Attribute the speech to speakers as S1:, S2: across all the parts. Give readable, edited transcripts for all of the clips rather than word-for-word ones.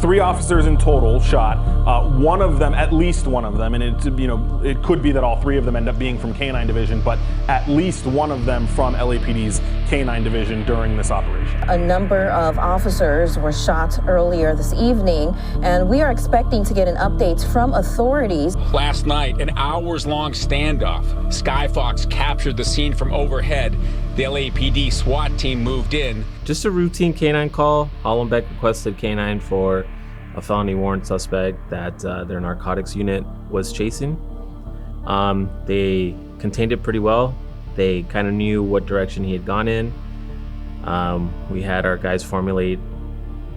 S1: 3 officers in total shot. One of them, at least one of them, and it could be that all 3 of them end up being from K-9 Division, but at least one of them from LAPD's K-9 Division during this operation.
S2: A number of officers were shot earlier this evening, and we are expecting to get an update from authorities.
S3: Last night, an hours-long standoff. Skyfox captured the scene from overhead. The LAPD SWAT team moved in.
S4: Just a routine K-9 call. Hollenbeck requested K-9 for a felony warrant suspect that their narcotics unit was chasing. They contained it pretty well. They kind of knew what direction he had gone in. We had our guys formulate,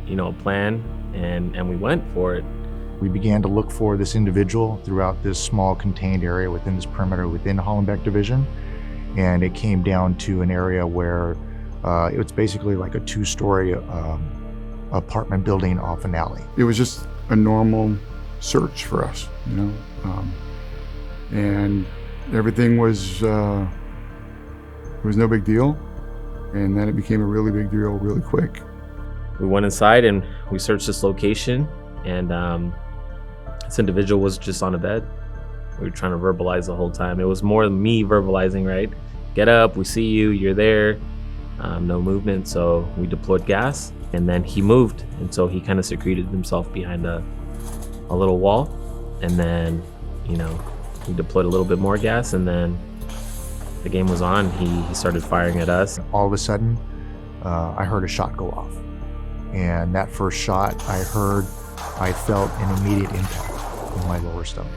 S4: a plan, and we went for it.
S5: We began to look for this individual throughout this small contained area within this perimeter within Hollenbeck Division. And it came down to an area where it was basically like a 2-story apartment building off an alley.
S6: It was just a normal search for us, and everything was no big deal. And then it became a really big deal really quick.
S4: We went inside and we searched this location, and this individual was just on a bed. We were trying to verbalize the whole time. It was more me verbalizing, right? Get up, we see you, you're there. No movement, so we deployed gas, and then he moved, and so he kind of secreted himself behind a little wall, and then, we deployed a little bit more gas, and then the game was on. He started firing at us.
S5: All of a sudden, I heard a shot go off, and that first shot I felt an immediate impact in my lower stomach.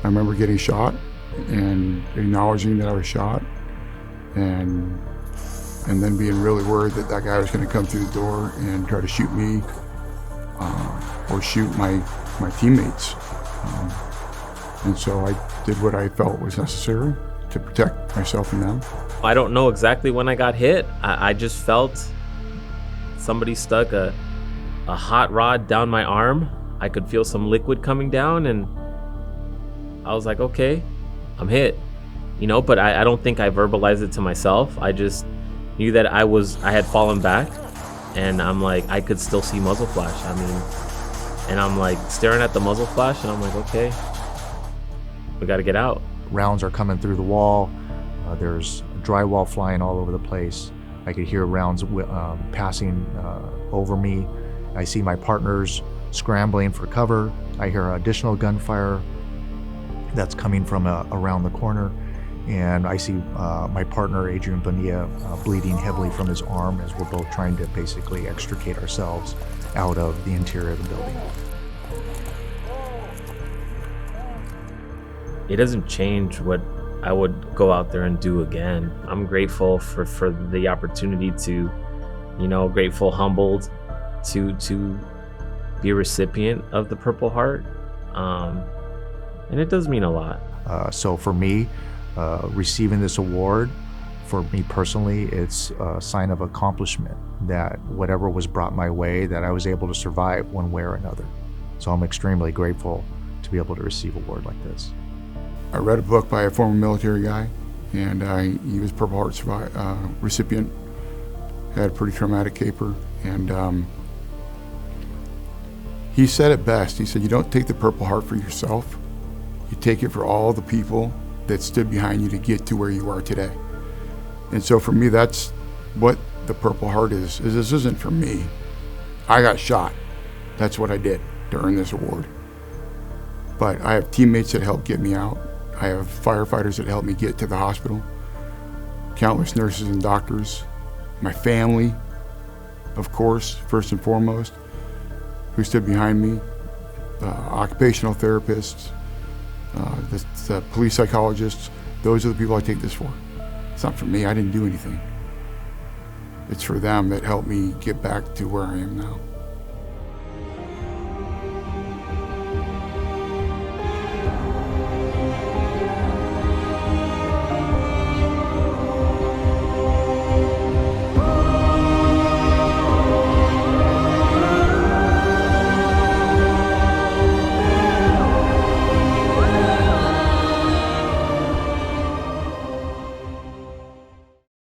S6: I remember getting shot and acknowledging that I was shot, and then being really worried that guy was going to come through the door and try to shoot me or shoot my teammates. And so I did what I felt was necessary to protect myself and them.
S4: I don't know exactly when I got hit. I just felt somebody stuck a hot rod down my arm. I could feel some liquid coming down, and I was like, okay, I'm hit. But I don't think I verbalized it to myself. I just knew that I had fallen back, and I'm like, I could still see muzzle flash. And I'm like staring at the muzzle flash, and I'm like, okay, we got to get out.
S5: Rounds are coming through the wall. There's drywall flying all over the place. I could hear rounds passing over me. I see my partners scrambling for cover. I hear additional gunfire that's coming from around the corner. And I see my partner, Adrian Bonilla, bleeding heavily from his arm as we're both trying to basically extricate ourselves out of the interior of the building.
S4: It doesn't change what I would go out there and do again. I'm grateful for the opportunity to, grateful, humbled to be a recipient of the Purple Heart. And it does mean a lot.
S5: So for me, receiving this award, for me personally, it's a sign of accomplishment that whatever was brought my way, that I was able to survive one way or another. So I'm extremely grateful to be able to receive an award like this.
S6: I read a book by a former military guy, and he was Purple Heart recipient, had a pretty traumatic caper, and he said it best. He said, you don't take the Purple Heart for yourself, you take it for all the people that stood behind you to get to where you are today. And so for me, that's what the Purple Heart is this isn't for me. I got shot. That's what I did to earn this award. But I have teammates that helped get me out. I have firefighters that helped me get to the hospital, countless nurses and doctors, my family, of course, first and foremost, who stood behind me, occupational therapists, the police psychologists. Those are the people I take this for. It's not for me, I didn't do anything. It's for them that helped me get back to where I am now.